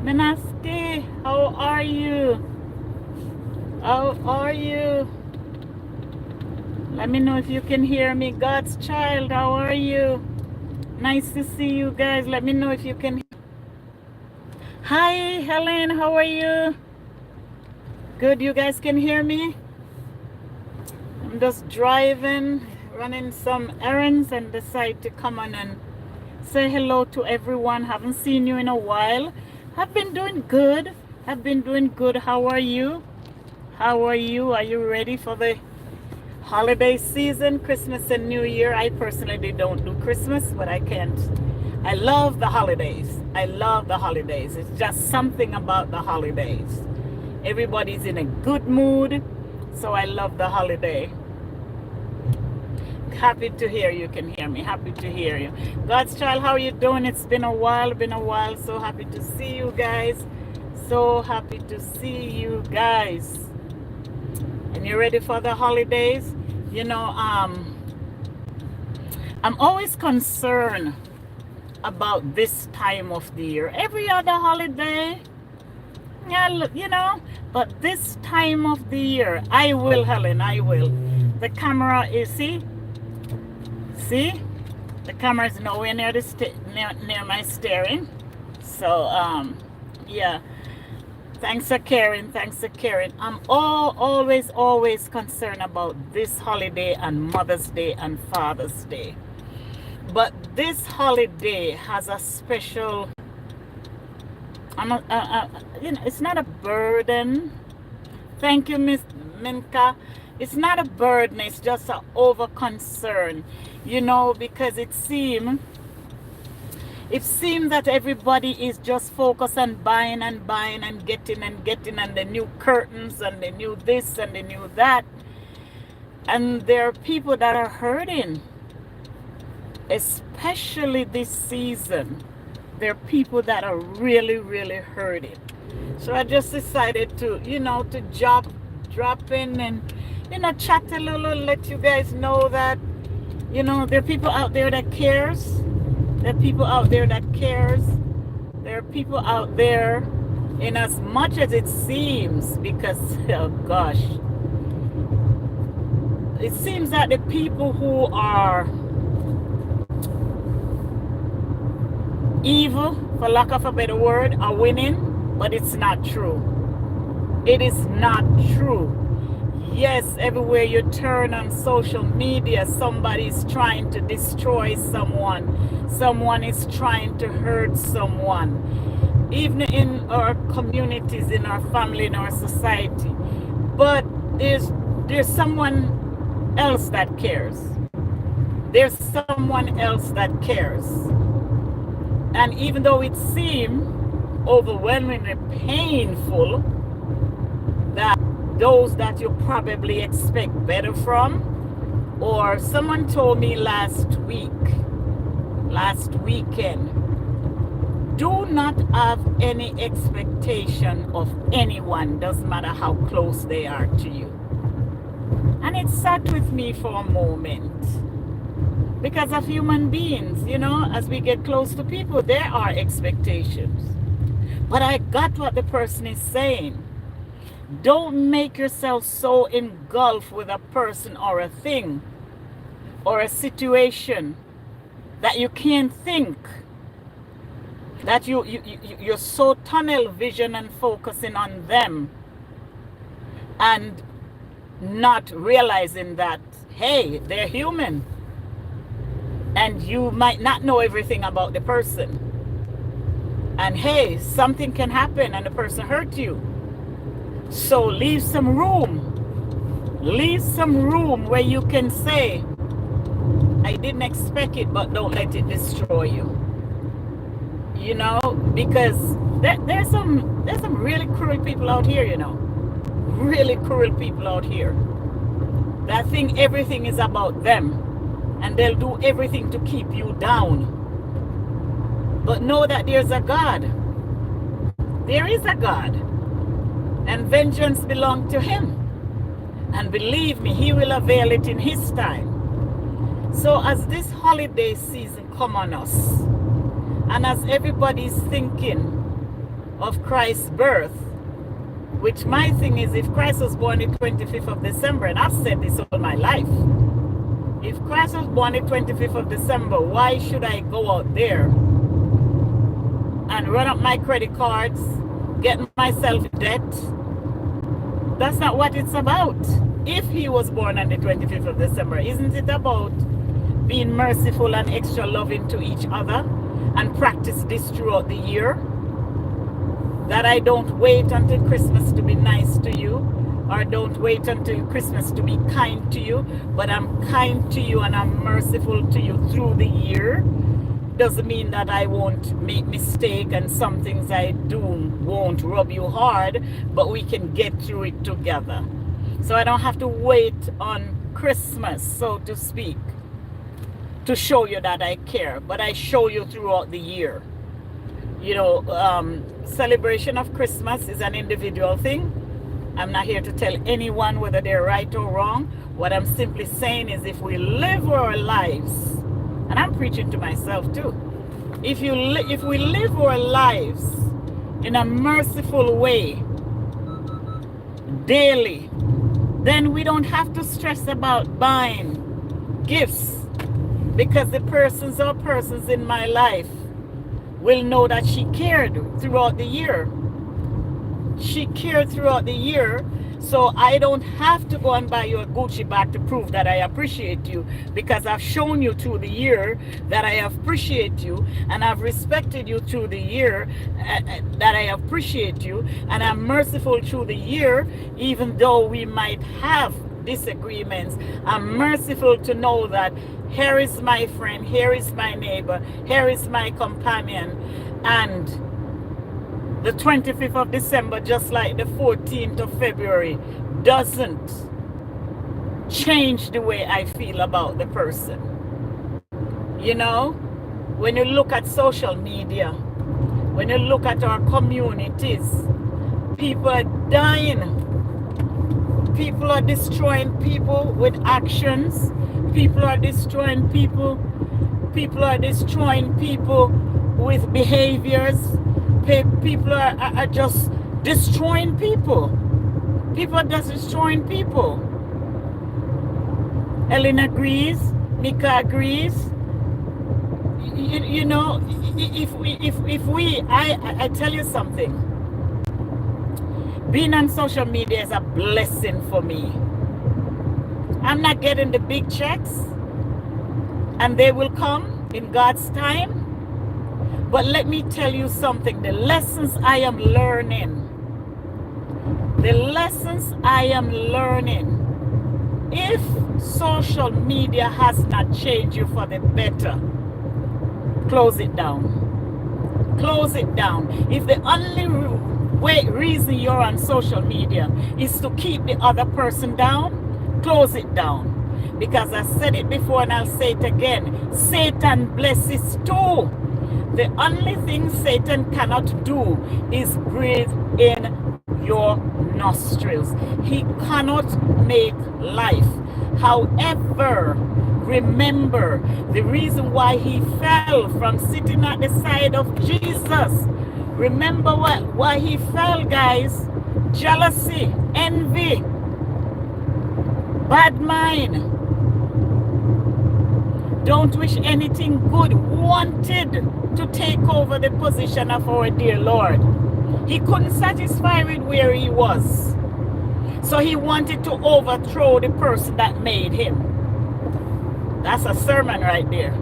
Minaski, how are you? How are you? Let me know if you can hear me. God's child, how are you? Nice to see you guys. Let me know if you can. Hi, Helen, how are you? Good, you guys can hear me? I'm just driving, running some errands, and decide to come on and say hello to everyone. Haven't seen you in a while. I've been doing good. I've been doing good. How are you? How are you? Are you ready for the holiday season, Christmas and New Year? I personally don't do Christmas, but I can't. I love the holidays. I love the holidays. It's just something about the holidays. Everybody's in a good mood, so I love the holiday. Happy to hear you can hear me. Happy to hear you. God's child, how are you doing? It's been a while, So happy to see you guys. So happy to see you guys. And you ready for the holidays? You know, I'm always concerned about this time of the year. Every other holiday, yeah, you know, but this time of the year, I will, Helen, I will. The camera is, see, the camera is nowhere near the near my steering. So, yeah. Thanks for caring. Thanks for caring. I'm always concerned about this holiday and Mother's Day and Father's Day. But this holiday has a special, you know, it's not a burden. Thank you, Miss Minka. It's not a burden. It's just an over concern, you know, because it seems that everybody is just focused on buying and getting and the new curtains and the new this and the new that. And there are people that are hurting, especially this season. There are people that are really hurting. So I just decided to, you know, to drop in and, you know, chat a little, let you guys know that, you know, there are people out there that cares. There are people out there that cares. There are people out there, in as much as it seems, because, oh gosh, it seems that the people who are evil, for lack of a better word, are winning, but it's not true. It is not true. Yes, everywhere you turn on social media, somebody's trying to destroy someone. Someone is trying to hurt someone. Even in our communities, in our family, in our society. But there's someone else that cares. There's someone else that cares. And even though it seems overwhelmingly painful, that those that you probably expect better from, or someone told me last weekend, do not have any expectation of anyone, doesn't matter how close they are to you. And it sat with me for a moment, because of human beings, you know, as we get close to people, there are expectations. But I got what the person is saying. Don't make yourself so engulfed with a person or a thing or a situation that you can't think, that you're so tunnel vision and focusing on them and not realizing that, hey, they're human and you might not know everything about the person, and hey, something can happen and the person hurt you. So leave some room where you can say, I didn't expect it, but don't let it destroy you. You know, because there's some really cruel people out here, you know. Really cruel people out here that think everything is about them, and they'll do everything to keep you down. But know that there's a God. There is a God. And vengeance belongs to him. And believe me, he will avail it in his time. So as this holiday season come on us, and as everybody's thinking, of Christ's birth, which my thing is, if Christ was born the 25th of December, and I've said this all my life, if Christ was born the 25th of December, why should I go out there and run up my credit cards, get myself in debt? That's not what it's about. If he was born on the 25th of December, isn't it about being merciful and extra loving to each other and practice this throughout the year? That I don't wait until Christmas to be nice to you, or don't wait until Christmas to be kind to you, but I'm kind to you and I'm merciful to you through the year. Doesn't mean that I won't make mistake and some things I do won't rub you hard, but we can get through it together. So I don't have to wait on Christmas, so to speak, to show you that I care, but I show you throughout the year. You know, celebration of Christmas is an individual thing. I'm not here to tell anyone whether they're right or wrong. What I'm simply saying is, if we live our lives, and I'm preaching to myself too, if we live our lives in a merciful way daily, then we don't have to stress about buying gifts, because the persons or persons in my life will know that she cared throughout the year. She cared throughout the year, so I don't have to go and buy you a Gucci bag to prove that I appreciate you, because I've shown you through the year that I appreciate you, and I've respected you through the year that I appreciate you, and I'm merciful through the year, even though we might have disagreements. I'm merciful to know that here is my friend, here is my neighbor, here is my companion, and the 25th of December, just like the 14th of February, doesn't change the way I feel about the person. You know, when you look at social media, when you look at our communities, people are dying. People are destroying people with actions. People are destroying people. People are destroying people with behaviors. People are just destroying people. People are just destroying people. Ellen agrees. Mika agrees. You know, I tell you something. Being on social media is a blessing for me. I'm not getting the big checks, and they will come in God's time. But let me tell you something, the lessons I am learning, if social media has not changed you for the better, close it down. Close it down. If the only reason you're on social media is to keep the other person down, close it down. Because I said it before and I'll say it again, Satan blesses too. The only thing Satan cannot do is breathe in your nostrils. He cannot make life. However, remember the reason why he fell from sitting at the side of Jesus. Remember why he fell, guys. Jealousy, envy, bad mind. Don't wish anything good. Wanted to take over the position of our dear Lord. He couldn't satisfy with where he was. So he wanted to overthrow the person that made him. That's a sermon right there.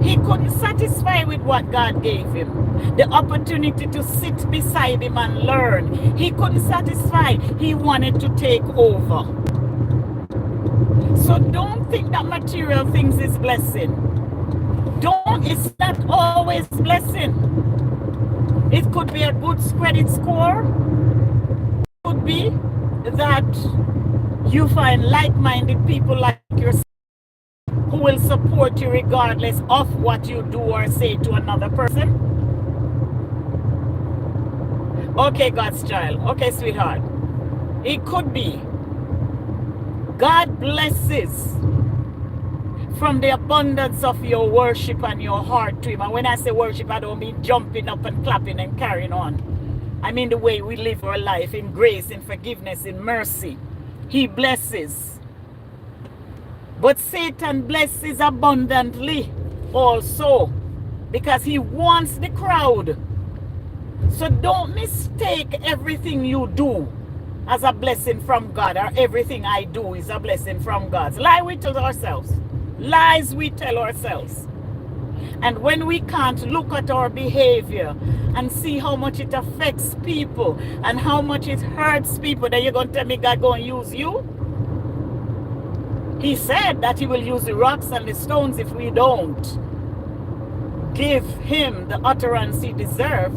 He couldn't satisfy with what God gave him. The opportunity to sit beside him and learn. He couldn't satisfy. He wanted to take over. So don't think that material things is blessing. It's not always blessing. It could be a good credit score. It could be that you find like-minded people like yourself who will support you regardless of what you do or say to another person. Okay, God's child. Okay, sweetheart. It could be God blesses from the abundance of your worship and your heart to him. And when I say worship, I don't mean jumping up and clapping and carrying on. I mean the way we live our life in grace, in forgiveness, in mercy. He blesses. But Satan blesses abundantly also, because he wants the crowd. So don't mistake everything you do as a blessing from God, or everything I do is a blessing from God. Lie we tell ourselves. Lies we tell ourselves. And when we can't look at our behavior and see how much it affects people and how much it hurts people, then you're going to tell me God going to use you? He said that he will use the rocks and the stones if we don't give him the utterance he deserves.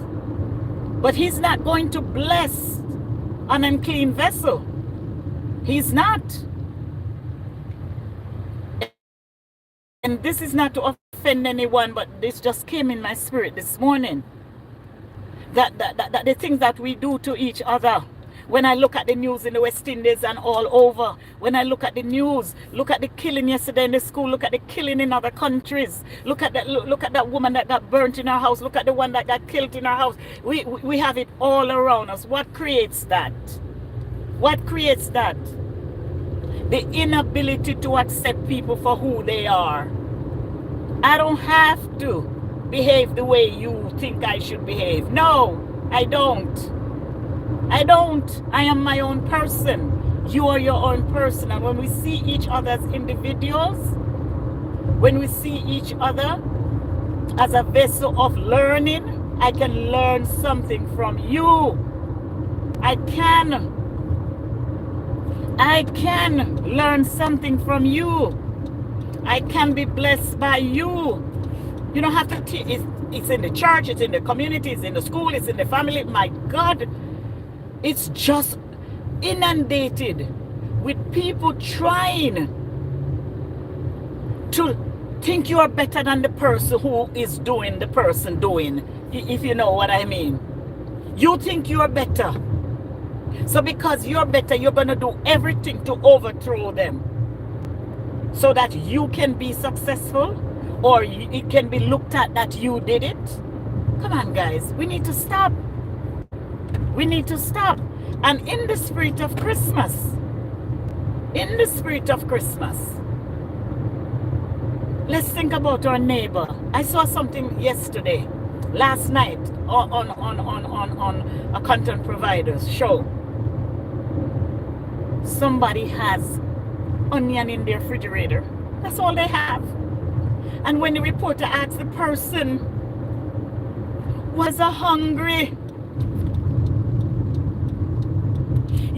But he's not going to bless an unclean vessel. He's not. And this is not to offend anyone, but this just came in my spirit this morning. That the things that we do to each other. When I look at the news in the West Indies and all over, when I look at the news, look at the killing yesterday in the school, look at the killing in other countries, look at that woman that got burnt in her house, look at the one that got killed in her house. We have it all around us. What creates that? What creates that? The inability to accept people for who they are. I don't have to behave the way you think I should behave. No, I don't. I don't. I am my own person. You are your own person. And when we see each other as individuals, when we see each other as a vessel of learning, I can learn something from you. I can learn something from you. I can be blessed by you. You don't have to teach. It's in the church, it's in the community, it's in the school, it's in the family. My God, it's just inundated with people trying to think you are better than the person who is doing the person doing, if you know what I mean. You think you are better. So because you're better, you're going to do everything to overthrow them so that you can be successful, or it can be looked at that you did it. Come on, guys. We need to stop. We need to stop. And in the spirit of Christmas, let's think about our neighbor. I saw something last night on a content provider's show. Somebody has onion in their refrigerator. That's all they have. And when the reporter asked the person, was I hungry?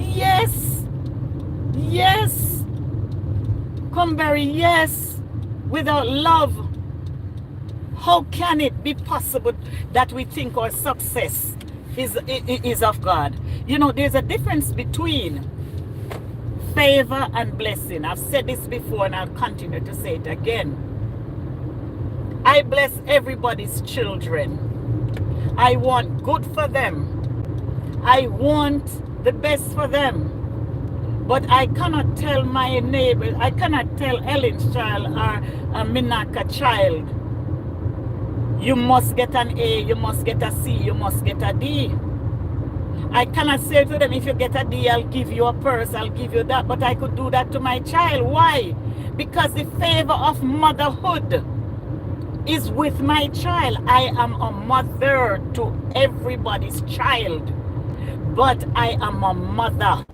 Yes. Cumberry, yes. Without love, how can it be possible that we think our success is of God? You know, there's a difference between favor and blessing. I've said this before and I'll continue to say it again. I bless everybody's children. I want good for them. I want the best for them. But I cannot tell my neighbor, I cannot tell Ellen's child or a Minaka child, you must get an A, you must get a C, you must get a D. I cannot say to them, if you get a D, I'll give you a purse, I'll give you that. But I could do that to my child. Why? Because the favor of motherhood is with my child. I am a mother to everybody's child. But I am a mother,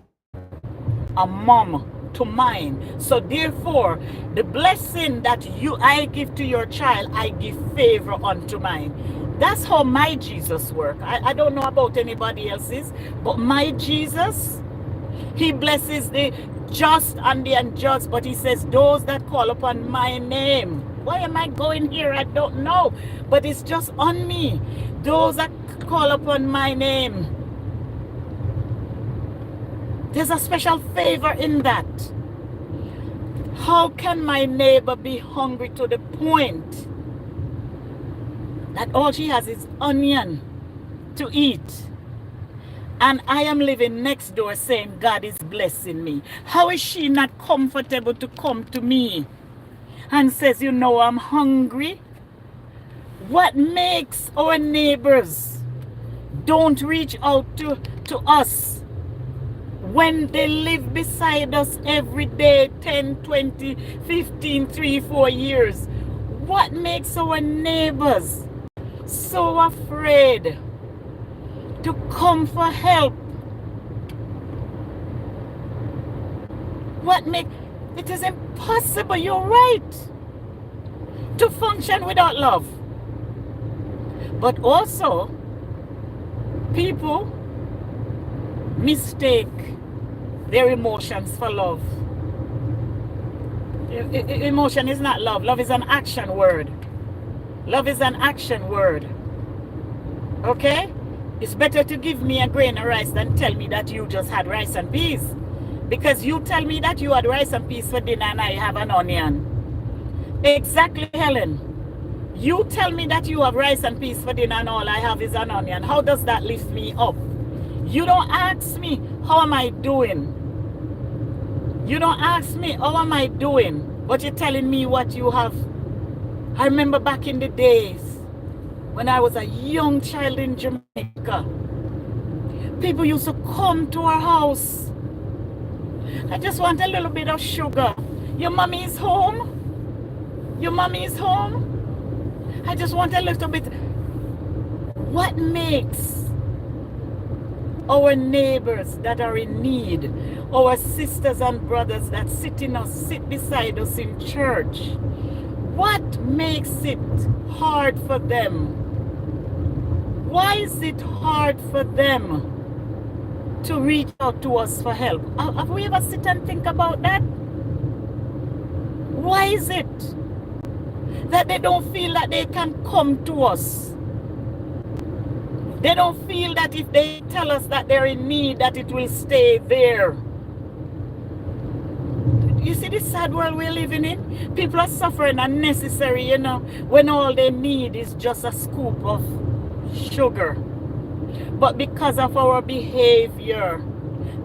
a mom to mine. So therefore, the blessing that I give to your child, I give favor unto mine. That's how my Jesus works. I don't know about anybody else's, but my Jesus, he blesses the just and the unjust, but he says, those that call upon my name. Why am I going here? I don't know, but it's just on me. Those that call upon my name. There's a special favor in that. How can my neighbor be hungry to the point that all she has is onion to eat? And I am living next door saying God is blessing me. How is she not comfortable to come to me and says, you know, I'm hungry? What makes our neighbors don't reach out to us when they live beside us every day, 10, 20, 15, 3, 4 years? What makes our neighbors so afraid to come for help? What makes it is impossible, you're right, to function without love. But also, people mistake their emotions for love. Emotion is not love. Love is an action word. Love is an action word. Okay? It's better to give me a grain of rice than tell me that you just had rice and peas. Because you tell me that you had rice and peas for dinner and I have an onion. Exactly, Helen. You tell me that you have rice and peas for dinner and all I have is an onion. How does that lift me up? You don't ask me, how am I doing? You don't ask me, how am I doing? But you're telling me what you have. I remember back in the days when I was a young child in Jamaica. People used to come to our house. I just want a little bit of sugar. Your mommy is home? Your mommy is home? I just want a little bit. What makes our neighbors that are in need, our sisters and brothers that sit beside us in church, what makes it hard for them? Why is it hard for them to reach out to us for help? Have we ever sit and think about that? Why is it that they don't feel that they can come to us? They don't feel that if they tell us that they're in need, that it will stay there. You see this sad world we're living in? People are suffering unnecessary, you know, when all they need is just a scoop of sugar. But because of our behavior,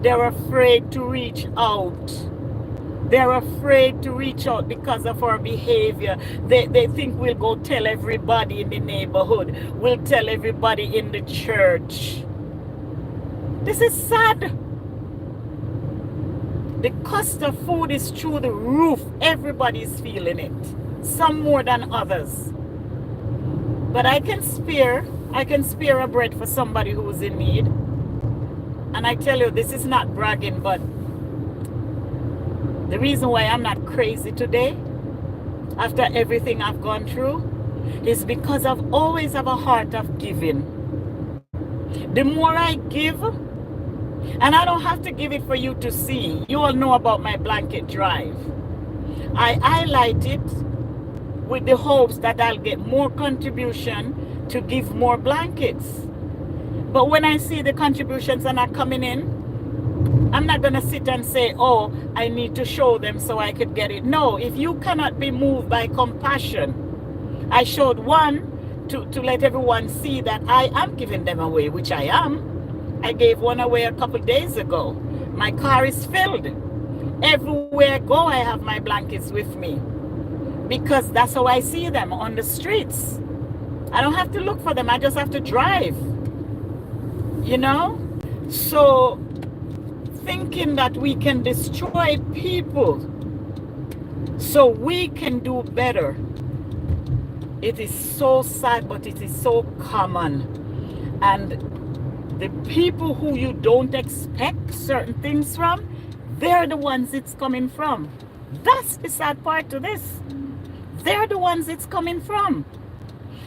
they're afraid to reach out. They're afraid to reach out because of our behavior. They think we'll go tell everybody in the neighborhood. We'll tell everybody in the church. This is sad. The cost of food is through the roof. Everybody's feeling it. Some more than others. But I can spare a bread for somebody who's in need. And I tell you, this is not bragging, but the reason why I'm not crazy today, after everything I've gone through, is because I've always have a heart of giving. The more I give, and I don't have to give it for you to see. You all know about my blanket drive. I highlight it with the hopes that I'll get more contribution to give more blankets. But when I see the contributions are not coming in, I'm not going to sit and say, oh, I need to show them so I could get it. No, if you cannot be moved by compassion, I showed one to let everyone see that I am giving them away, which I am. I gave one away a couple days ago. My car is filled. Everywhere I go, I have my blankets with me. Because that's how I see them on the streets. I don't have to look for them. I just have to drive. You know? So, thinking that we can destroy people so we can do better, it is so sad, but it is so common. And the people who you don't expect certain things from, they're the ones it's coming from. That's the sad part to this. They're the ones it's coming from.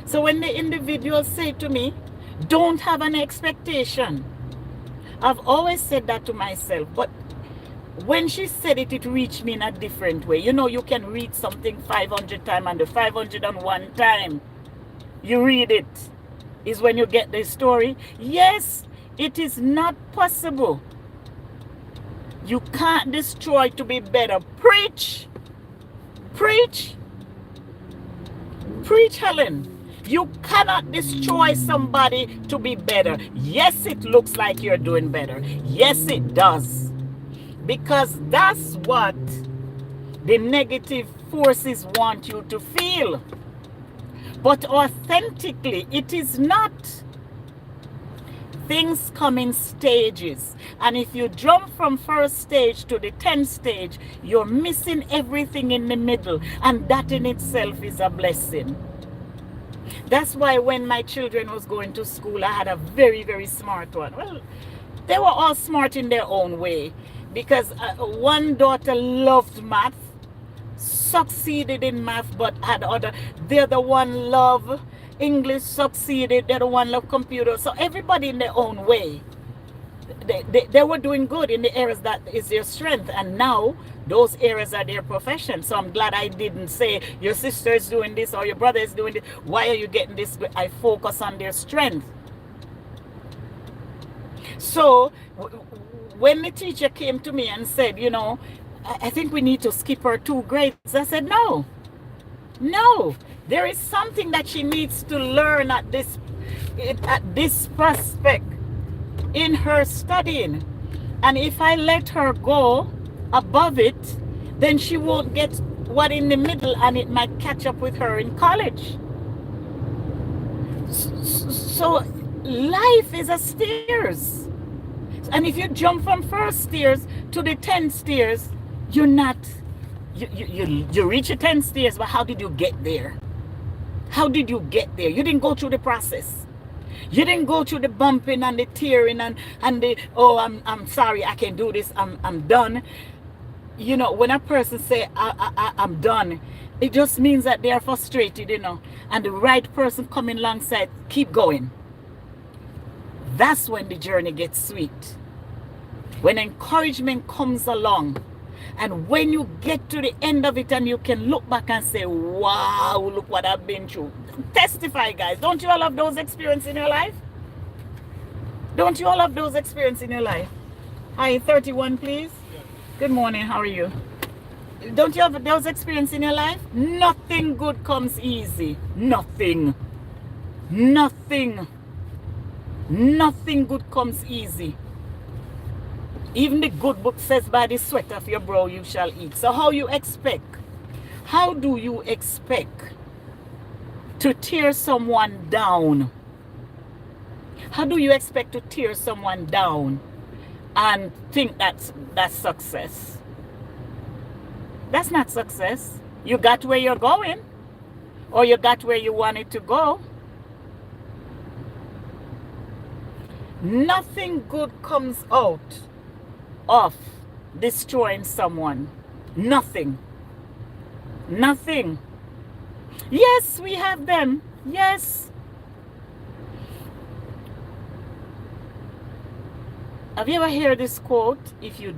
So when the individuals say to me, don't have an expectation, I've always said that to myself, but when she said it, it reached me in a different way. You know, you can read something 500 times, and the 501 time you read it is when you get the story. Yes, it is not possible. You can't destroy to be better. Preach. Preach. Preach, Helen. You cannot destroy somebody to be better. Yes, it looks like you're doing better. Yes, it does. Because that's what the negative forces want you to feel. But authentically, it is not. Things come in stages. And if you jump from first stage to the 10th stage, you're missing everything in the middle. And that in itself is a blessing. That's why when my children was going to school, I had a very, very smart one. Well, they were all smart in their own way. Because one daughter loved math, succeeded in math, but had other. The other one loved English, succeeded. The other one loved computer. So everybody in their own way. They were doing good in the areas that is their strength. And now those areas are their profession. So I'm glad I didn't say your sister is doing this or your brother is doing this. Why are you getting this? I focus on their strength. So when the teacher came to me and said, you know, I think we need to skip her 2 grades. I said, no. There is something that she needs to learn at this prospect in her studying. And if I let her go above it, then she won't get what in the middle, and it might catch up with her in college. So life is a stairs. And if you jump from first stairs to the 10th stairs, you're not, you reach the 10th stairs, but how did you get there? How did you get there? You didn't go through the process. You didn't go through the bumping and the tearing and the, oh, I'm sorry, I can't do this, I'm done. You know, when a person say, I'm done, it just means that they are frustrated, you know, and the right person coming alongside, keep going. That's when the journey gets sweet. When encouragement comes along, and when you get to the end of it and you can look back and say, wow, look what I've been through. Testify, guys. Don't you all have those experiences in your life? Don't you all have those experiences in your life? Hi, 31, please. Yeah. Good morning. How are you? Don't you have those experiences in your life? Nothing good comes easy. Nothing good comes easy. Even the good book says, by the sweat of your brow you shall eat. So how do you expect to tear someone down? How do you expect to tear someone down and think that's success? That's not success. You got where you're going, or you got where you wanted to go. Nothing good comes out of destroying someone. Nothing. Yes, we have them. Yes. Have you ever heard this quote? If you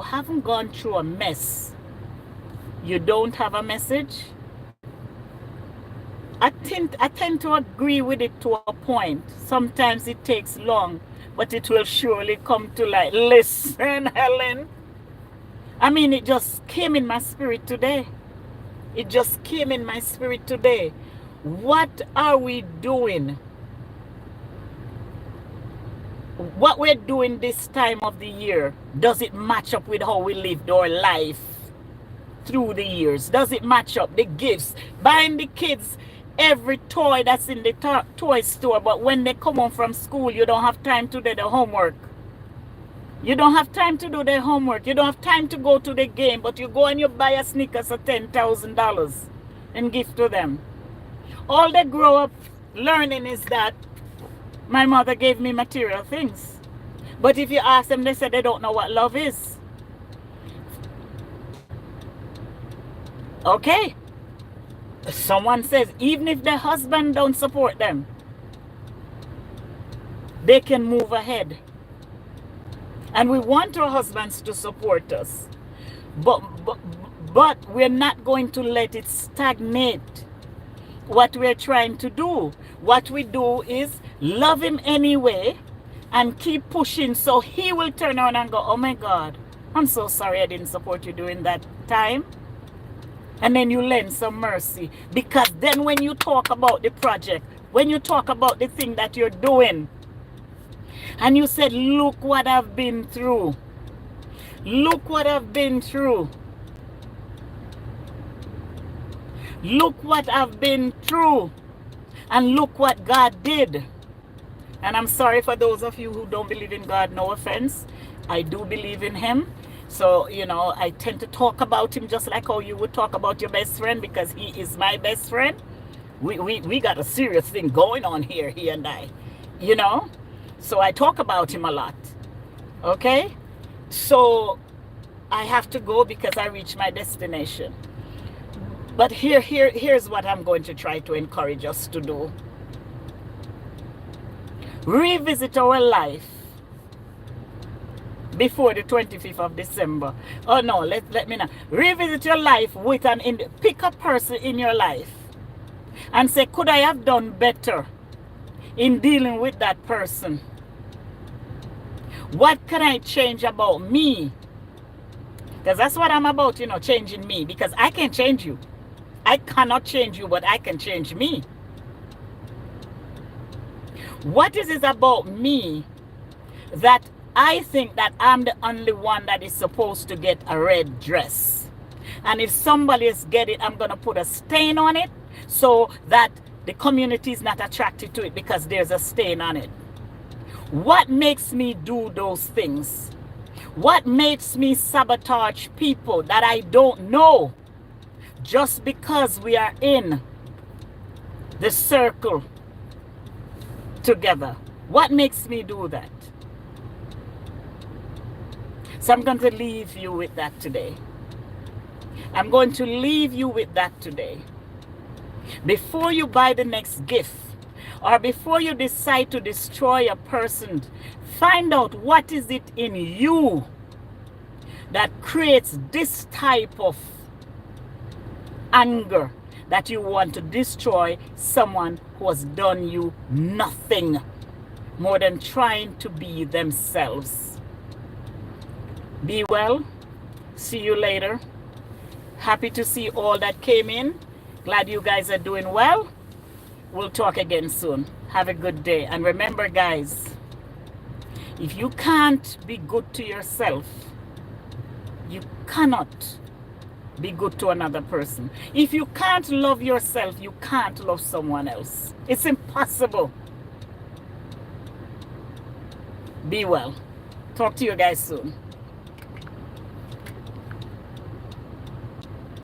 haven't gone through a mess, you don't have a message. I tend to agree with it to a point. Sometimes it takes long, but it will surely come to light. Listen, Helen. I mean, it just came in my spirit today. What are we doing? What we're doing this time of the year, does it match up with how we lived our life through the years? Does it match up? The gifts, buying the kids every toy that's in the toy store, but when they come home from school, you don't have time to do the homework. You don't have time to do their homework. You don't have time to go to the game, but you go and you buy a Snickers for $10,000 and give to them. All they grow up learning is that my mother gave me material things. But if you ask them, they say they don't know what love is. Okay. Someone says, even if their husband don't support them, they can move ahead. And we want our husbands to support us. But we're not going to let it stagnate what we're trying to do. What we do is love him anyway and keep pushing, so he will turn around and go, oh my God, I'm so sorry I didn't support you during that time. And then you lend some mercy. Because then when you talk about the project, when you talk about the thing that you're doing, and you said, look what I've been through. Look what I've been through. Look what I've been through. And look what God did. And I'm sorry for those of you who don't believe in God, no offense. I do believe in him. So, you know, I tend to talk about him just like how you would talk about your best friend, because he is my best friend. We got a serious thing going on here, he and I, you know. So I talk about him a lot. Okay? So I have to go because I reached my destination. But here's what I'm going to try to encourage us to do. Revisit our life before the 25th of December. Oh no, let me know. Revisit your life with pick a person in your life and say, could I have done better in dealing with that person? What can I change about me? Because that's what I'm about, you know, changing me. Because I can't change you. I cannot change you, but I can change me. What is it about me that I think that I'm the only one that is supposed to get a red dress? And if somebody else get it, I'm going to put a stain on it so that the community is not attracted to it because there's a stain on it. What makes me do those things? What makes me sabotage people that I don't know just because we are in the circle together? What makes me do that? So I'm going to leave you with that today. I'm going to leave you with that today. Before you buy the next gift, or before you decide to destroy a person, find out what is it in you that creates this type of anger that you want to destroy someone who has done you nothing more than trying to be themselves. Be well. See you later. Happy to see all that came in. Glad you guys are doing well. We'll talk again soon. Have a good day. And remember, guys, if you can't be good to yourself, you cannot be good to another person. If you can't love yourself, you can't love someone else. It's impossible. Be well. Talk to you guys soon.